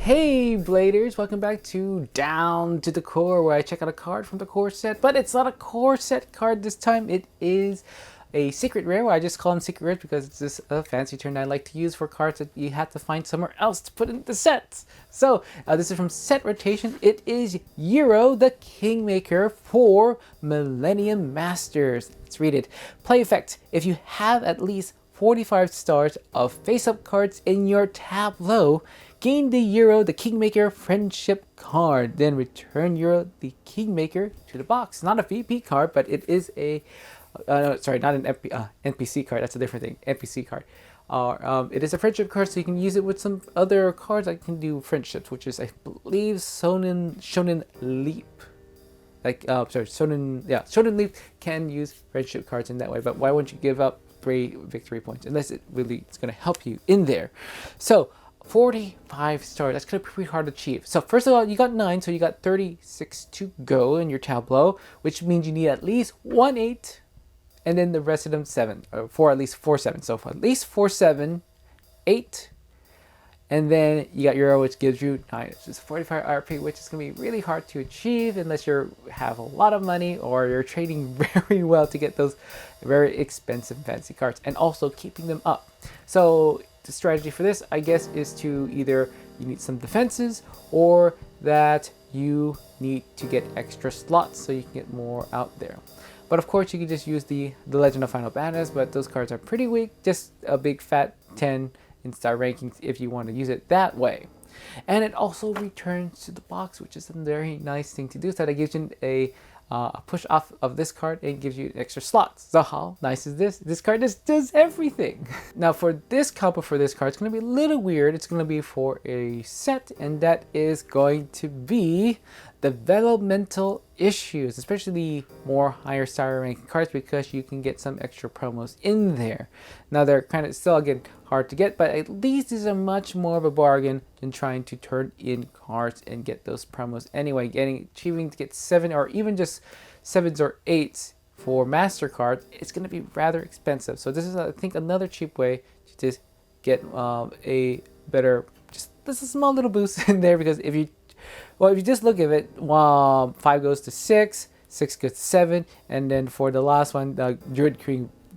Hey Bladers, welcome back to Down to the Core, where I check out a card from the core set, but it's not a core set card this time. It is a secret rare. I just call them secret rares because it's just a fancy term I like to use for cards that you have to find somewhere else to put in the sets. So this is from Set Rotation. It is Eeuroe, the Kingmaker for Millennium Masters. Let's read it. Play effect. If you have at least 45 stars of face-up cards in your tableau, gain the Eeuroe, the Kingmaker friendship card. Then return Eeuroe, the Kingmaker, to the box. Not a VP card, but it is a sorry, not an NPC card. That's a different thing. NPC card. It is a friendship card, so you can use it with some other cards that can do friendships, which is, I believe, Shonen Leap. Shonen Leap can use friendship cards in that way. But why wouldn't you give up 3 victory points unless it really is going to help you in there? So 45 stars, that's going to be pretty hard to achieve. So first of all, you got 9, so you got 36 to go in your tableau, which means you need at least 1 8 and then the rest of them 7, or at least 4 7. So for at least 4 7, 8, and then you got Euro, which gives you 9. It's just 45 RP, which is going to be really hard to achieve unless you have a lot of money or you're trading very well to get those very expensive fancy cards and also keeping them up. So the strategy for this, I guess, is to either you need some defenses or that you need to get extra slots so you can get more out there. But of course, you can just use the Legend of Final Banners, but those cards are pretty weak. Just a big fat 10 in star rankings if you want to use it that way. And it also returns to the box, which is a very nice thing to do. So that gives you a push off of this card and gives you extra slots. So how nice is this? This card just does everything. Now for this combo for this card, it's going to be a little weird. It's going to be for a set, and that is going to be developmental issues, especially the more higher star ranking cards, because you can get some extra promos in there. Now they're kind of still, again, hard to get, but at least these are much more of a bargain than trying to turn in cards and get those promos anyway. Achieving to get 7 or even just 7s or 8s for master cards, it's going to be rather expensive. So this is, I think, another cheap way to just get a better, just this is a small little boost in there, because if you just look at it, 5 goes to 6, 6 goes to 7, and then for the last one, Druid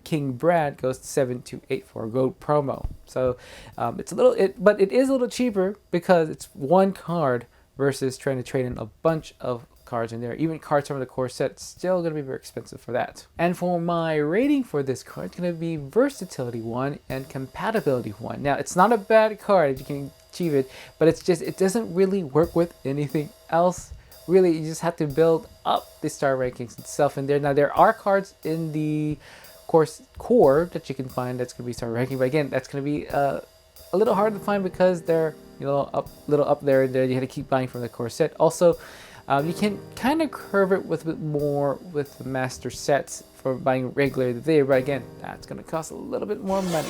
King Brad goes to 7 to 8 for a gold promo. So it's a little, but it is a little cheaper because it's one card versus trying to trade in a bunch of cards in there. Even cards from the core set, still going to be very expensive for that. And for my rating for this card, it's going to be versatility 1 and compatibility 1. Now it's not a bad card, you can achieve it, but it's just, it doesn't really work with anything else. Really, you just have to build up the star rankings itself in there. Now there are cards in the core that you can find that's going to be star ranking, but again, that's going to be a little hard to find because they're little up there, and you have to keep buying from the core set. Also, you can kind of curve it with a bit more with the master sets for buying regularly there, but again, that's going to cost a little bit more money.